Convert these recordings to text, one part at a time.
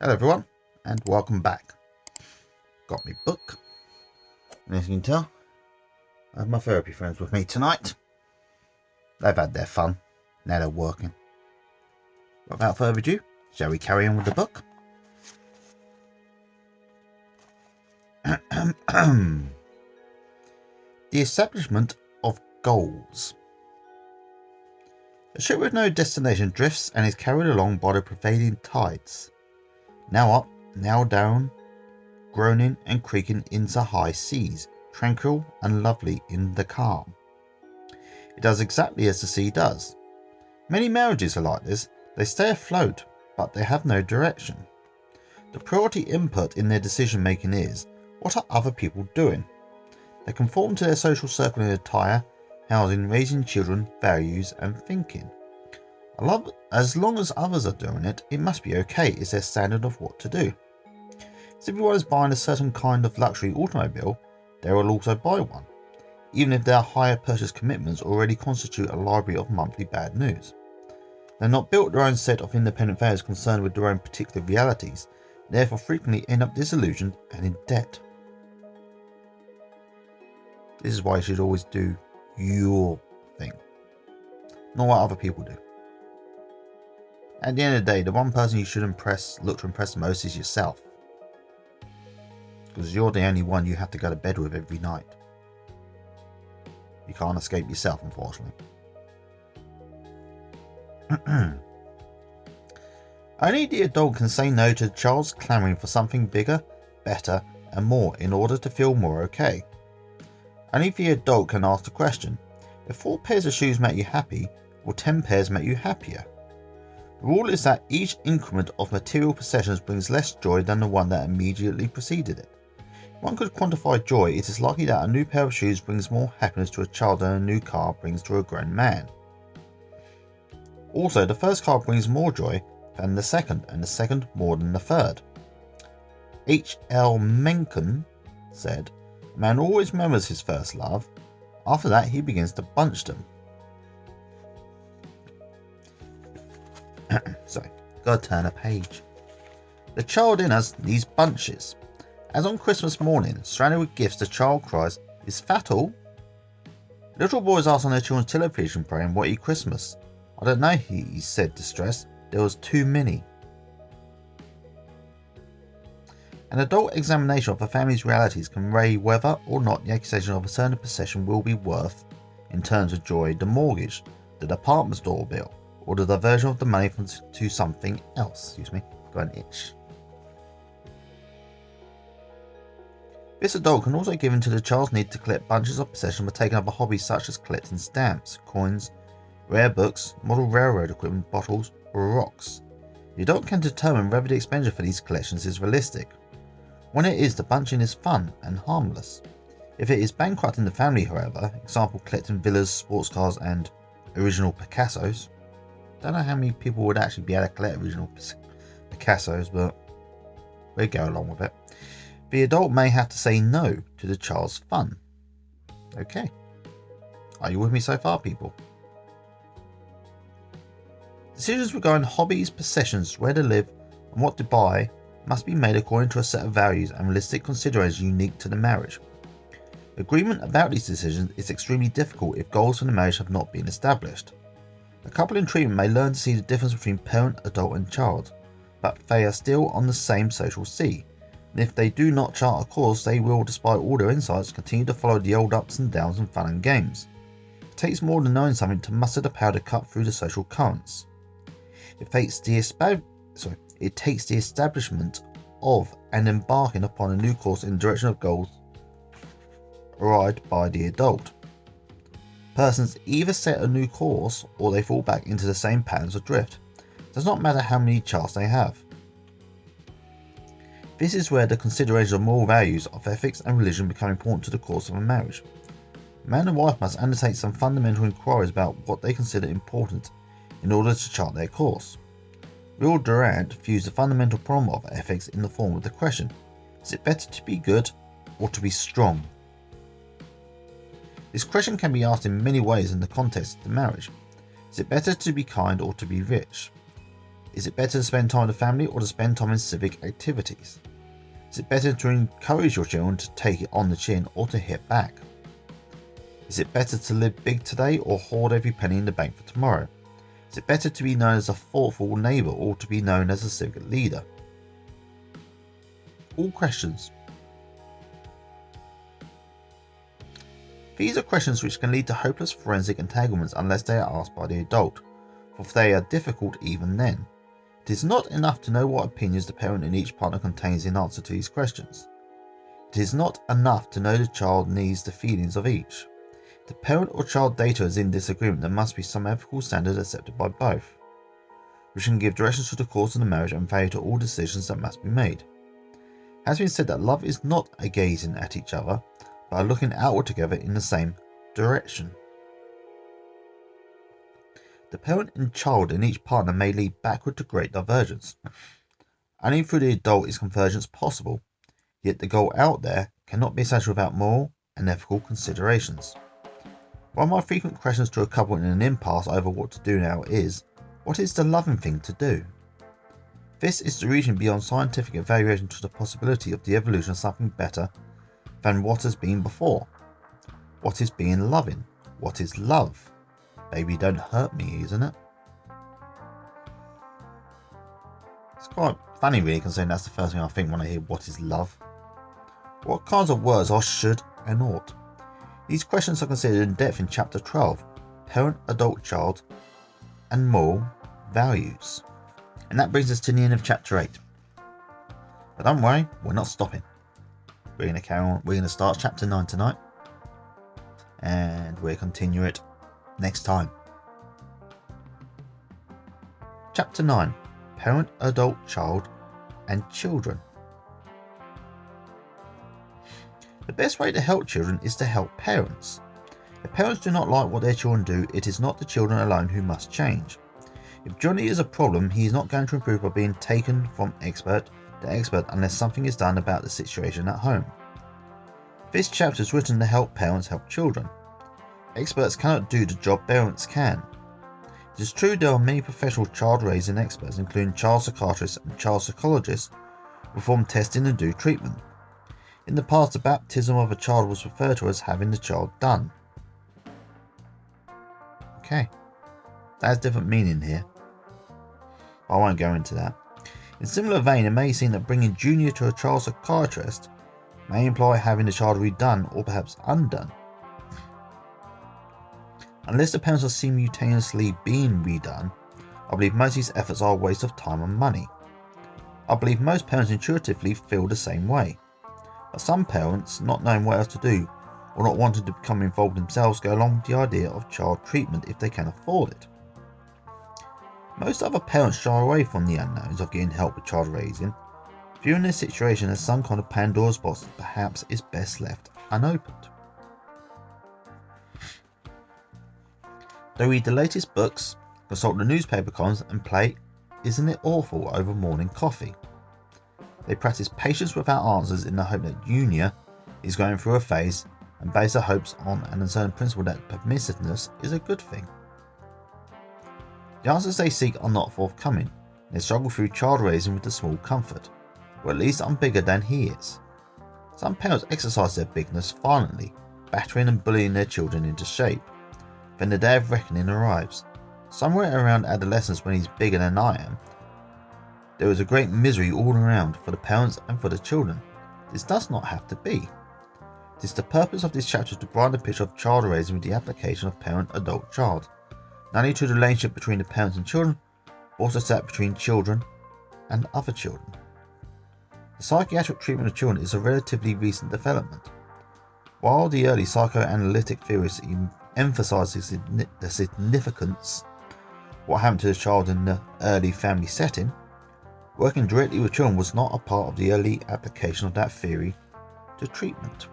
Hello everyone, and welcome back. Got my book, and as you can tell, I have my therapy friends with me tonight. They've had their fun, now they're working. Without further ado, shall we carry on with the book? The establishment of goals. A ship with no destination drifts and is carried along by the prevailing tides. Now up, now down, groaning and creaking into high seas, tranquil and lovely in the calm. It does exactly as the sea does. Many marriages are like this. They stay afloat, but they have no direction. The priority input in their decision making is, what are other people doing? They conform to their social circle in attire, housing, raising children, values and thinking. As long as others are doing it, it must be okay is their standard of what to do. If everyone is buying a certain kind of luxury automobile, they will also buy one, even if their higher purchase commitments already constitute a library of monthly bad news. They're not built their own set of independent values concerned with their own particular realities, and therefore frequently end up disillusioned and in debt. This is why you should always do your thing, not what other people do. At the end of the day, the one person you should look to impress the most is yourself. Because you're the only one you have to go to bed with every night. You can't escape yourself, unfortunately. Only the adult can say no to the child's clamouring for something bigger, better, and more in order to feel more okay. Only the adult can ask the question, if 4 pairs of shoes make you happy, will 10 pairs make you happier? The rule is that each increment of material possessions brings less joy than the one that immediately preceded it. If one could quantify joy, it is likely that a new pair of shoes brings more happiness to a child than a new car brings to a grown man. Also, the first car brings more joy than the second, and the second more than the third. H.L. Mencken said, "A man always remembers his first love. After that, he begins to bunch them." Sorry, gotta turn a page. The child in us needs bunches. As on Christmas morning, surrounded with gifts, the child cries, "Is fat all?" Little boys ask on their children's television program, "What eat Christmas?" "I don't know," he said, distressed. "There was too many." An adult examination of a family's realities can weigh whether or not the accusation of a certain possession will be worth, in terms of joy, the mortgage, the department store bill, or the diversion of the money to something else. Got an itch. This adult can also give in to the child's need to collect bunches of possessions by taking up a hobby such as collecting stamps, coins, rare books, model railroad equipment, bottles, or rocks. The adult can determine whether the expenditure for these collections is realistic. When it is, the bunching is fun and harmless. If it is bankrupting the family, however, example collecting villas, sports cars, and original Picassos. Don't know how many people would actually be able to collect original Picassos, but we'll go along with it. The adult may have to say no to the child's fun. Okay. Are you with me so far, people? Decisions regarding hobbies, possessions, where to live, and what to buy must be made according to a set of values and realistic considerations unique to the marriage. Agreement about these decisions is extremely difficult if goals for the marriage have not been established. A couple in treatment may learn to see the difference between parent, adult and child, but they are still on the same social sea, and if they do not chart a course, they will, despite all their insights, continue to follow the old ups and downs and fun and games. It takes more than knowing something to muster the power to cut through the social currents. It takes the establishment of and embarking upon a new course in the direction of goals arrived by the adult. Persons either set a new course or they fall back into the same patterns of drift. It does not matter how many charts they have. This is where the consideration of moral values, of ethics and religion become important to the course of a marriage. Man and wife must undertake some fundamental inquiries about what they consider important in order to chart their course. Will Durant views the fundamental problem of ethics in the form of the question, is it better to be good or to be strong? This question can be asked in many ways in the context of the marriage. Is it better to be kind or to be rich? Is it better to spend time with the family or to spend time in civic activities? Is it better to encourage your children to take it on the chin or to hit back? Is it better to live big today or hoard every penny in the bank for tomorrow? Is it better to be known as a thoughtful neighbour or to be known as a civic leader? All questions. These are questions which can lead to hopeless forensic entanglements unless they are asked by the adult, for they are difficult even then. It is not enough to know what opinions the parent in each partner contains in answer to these questions. It is not enough to know the child needs the feelings of each. If the parent or child data is in disagreement, there must be some ethical standard accepted by both, which can give directions to the course of the marriage and value to all decisions that must be made. It has been said that love is not a gazing at each other, but a looking outward together in the same direction. The parent and child in each partner may lead backward to great divergence. Only through the adult is convergence possible, yet the goal out there cannot be established without moral and ethical considerations. One of my frequent questions to a couple in an impasse over what to do now is, what is the loving thing to do? This is the reaching beyond scientific evaluation to the possibility of the evolution of something better than what has been before. What is being loving? What is love? Baby, don't hurt me, isn't it? It's quite funny, really, considering that's the first thing I think when I hear what is love. What kinds of words are should and ought? These questions are considered in depth in Chapter 12, Parent, Adult, Child, and Moral Values. And that brings us to the end of Chapter 8. But don't worry, we're not stopping. We're going to carry on. We're going to start Chapter 9 tonight. And we'll continue it next time. Chapter 9, Parent, Adult, Child, and Children. The best way to help children is to help parents. If parents do not like what their children do, it is not the children alone who must change. If Johnny is a problem, he is not going to improve by being taken from expert to expert unless something is done about the situation at home. This chapter is written to help parents help children. Experts cannot do the job parents can. It is true there are many professional child raising experts, including child psychiatrists and child psychologists, who perform testing and do treatment. In the past, the baptism of a child was referred to as having the child done. Okay, that has different meaning here. I won't go into that. In similar vein, it may seem that bringing Junior to a child psychiatrist may imply having the child redone or perhaps undone. Unless the parents are simultaneously being redone, I believe most of these efforts are a waste of time and money. I believe most parents intuitively feel the same way. But some parents, not knowing what else to do or not wanting to become involved themselves, go along with the idea of child treatment if they can afford it. Most other parents shy away from the unknowns of getting help with child raising, viewing this situation as some kind of Pandora's box that perhaps is best left unopened. They read the latest books, consult the newspaper columns and play Isn't It Awful over morning coffee. They practice patience without answers in the hope that Junior is going through a phase and base their hopes on an uncertain principle that permissiveness is a good thing. The answers they seek are not forthcoming, and they struggle through child raising with a small comfort, or at least I'm bigger than he is. Some parents exercise their bigness violently, battering and bullying their children into shape. Then the day of reckoning arrives. Somewhere around adolescence, when he's bigger than I am, there is a great misery all around for the parents and for the children. This does not have to be. It is the purpose of this chapter to brighten the picture of child raising with the application of parent, adult, child, not only to the relationship between the parents and children, but also to that between children and other children. The psychiatric treatment of children is a relatively recent development. While the early psychoanalytic theorists emphasized the significance of what happened to the child in the early family setting, working directly with children was not a part of the early application of that theory to treatment.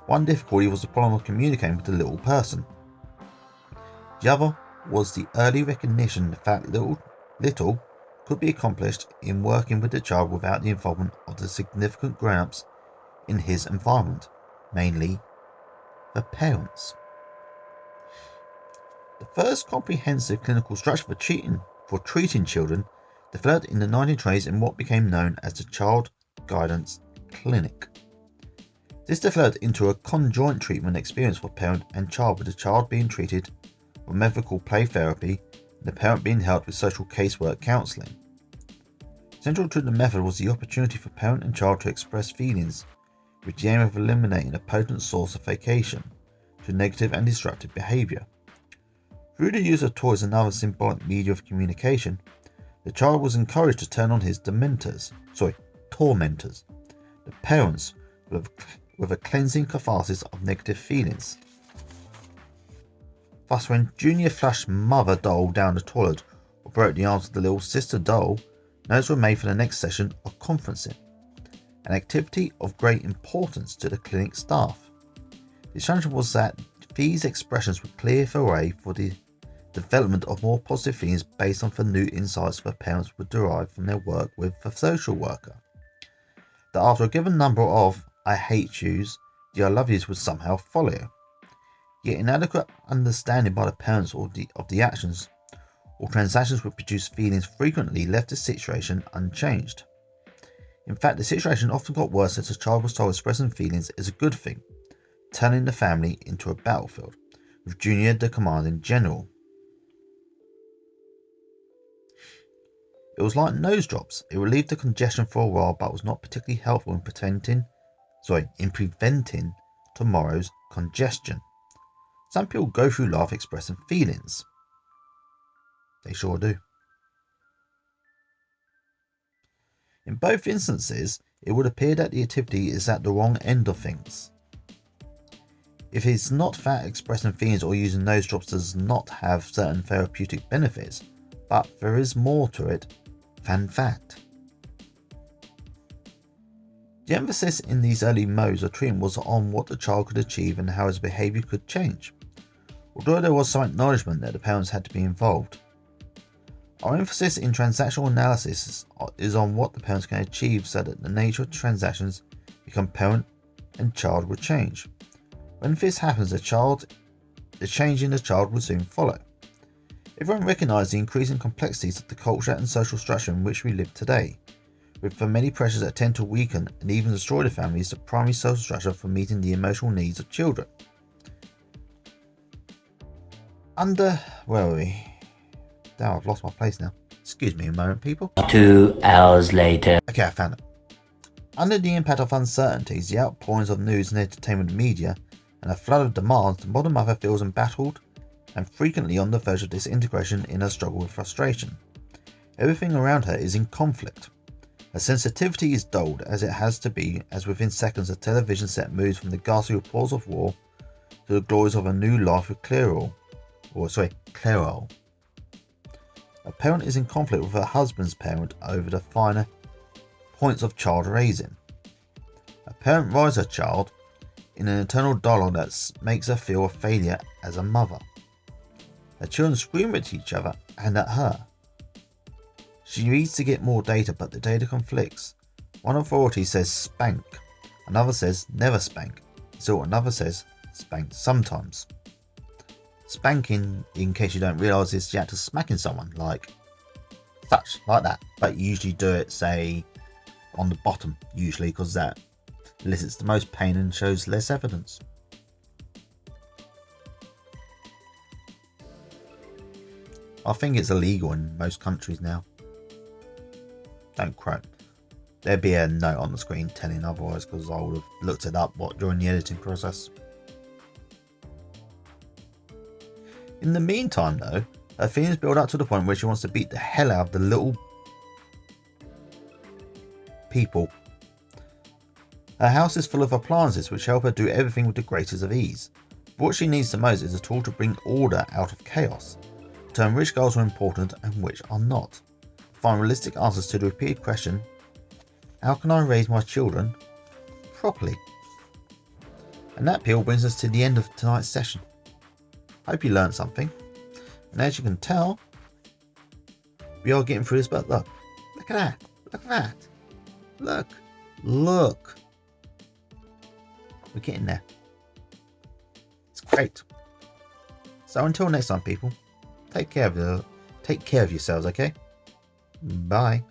One difficulty was the problem of communicating with the little person. The other was the early recognition that little could be accomplished in working with the child without the involvement of the significant grown-ups in his environment, mainly the parents. The first comprehensive clinical structure for treating children developed in the 1920s in what became known as the Child Guidance Clinic. This developed into a conjoint treatment experience for parent and child, with the child being treated with method called play therapy and the parent being helped with social casework counselling. Central to the method was the opportunity for parent and child to express feelings, with the aim of eliminating a potent source of vacation to negative and destructive behaviour. Through the use of toys and other symbolic media of communication, the child was encouraged to turn on his tormentors, the parents, with a cleansing catharsis of negative feelings. Thus, when Junior flushed Mother Doll down the toilet or broke the arms of the little sister doll, notes were made for the next session of conferencing, an activity of great importance to the clinic staff. The assumption was that these expressions would clear the way for the development of more positive feelings based on the new insights the parents would derive from their work with the social worker. That after a given number of I hate yous, the I love yous would somehow follow. Yet inadequate understanding by the parents of the actions or transactions would produce feelings frequently left the situation unchanged. In fact, the situation often got worse as the child was told expressing feelings is a good thing, turning the family into a battlefield, with Junior the commanding general. It was like nose drops. It relieved the congestion for a while, but was not particularly helpful in preventing tomorrow's congestion. Some people go through life expressing feelings. They sure do. In both instances, it would appear that the activity is at the wrong end of things. If it's not that expressing feelings or using nose drops does not have certain therapeutic benefits, but there is more to it than that. The emphasis in these early modes of treatment was on what the child could achieve and how his behaviour could change, although there was some acknowledgement that the parents had to be involved. Our emphasis in transactional analysis is on what the parents can achieve so that the nature of transactions become parent and child will change. When this happens, the change in the child will soon follow. Everyone recognises the increasing complexities of the culture and social structure in which we live today, with the many pressures that tend to weaken and even destroy the family as the primary social structure for meeting the emotional needs of children. Where are we? Now I've lost my place now. Excuse me a moment, people. 2 hours later. Okay, I found it. Under the impact of uncertainties, the outpourings of news and entertainment media, and a flood of demands, the modern mother feels embattled and frequently on the verge of disintegration in her struggle with frustration. Everything around her is in conflict. Her sensitivity is dulled as it has to be, as within seconds a television set moves from the ghastly reports of war to the glories of a new life with Clairol. A parent is in conflict with her husband's parent over the finer points of child raising. A parent rides her child in an eternal dialogue that makes her feel a failure as a mother. Her children scream at each other and at her. She needs to get more data, but the data conflicts. One authority says spank, another says never spank, so another says spank sometimes. Spanking, in case you don't realise, is the act of smacking someone, like that, but you usually do it, say, on the bottom, usually, because that elicits the most pain and shows less evidence. I think it's illegal in most countries now. Don't quote. There'd be a note on the screen telling otherwise, because I would have looked it up during the editing process. In the meantime, though, her feelings build up to the point where she wants to beat the hell out of the little people. Her house is full of appliances which help her do everything with the greatest of ease. But what she needs the most is a tool to bring order out of chaos, determine which goals are important and which are not, find realistic answers to the repeated question, how can I raise my children properly? And that appeal brings us to the end of tonight's session. Hope you learned something, and as you can tell, we are getting through this, but look at that, look, we're getting there. It's great. So until next time, people, take care of yourselves, okay? Bye.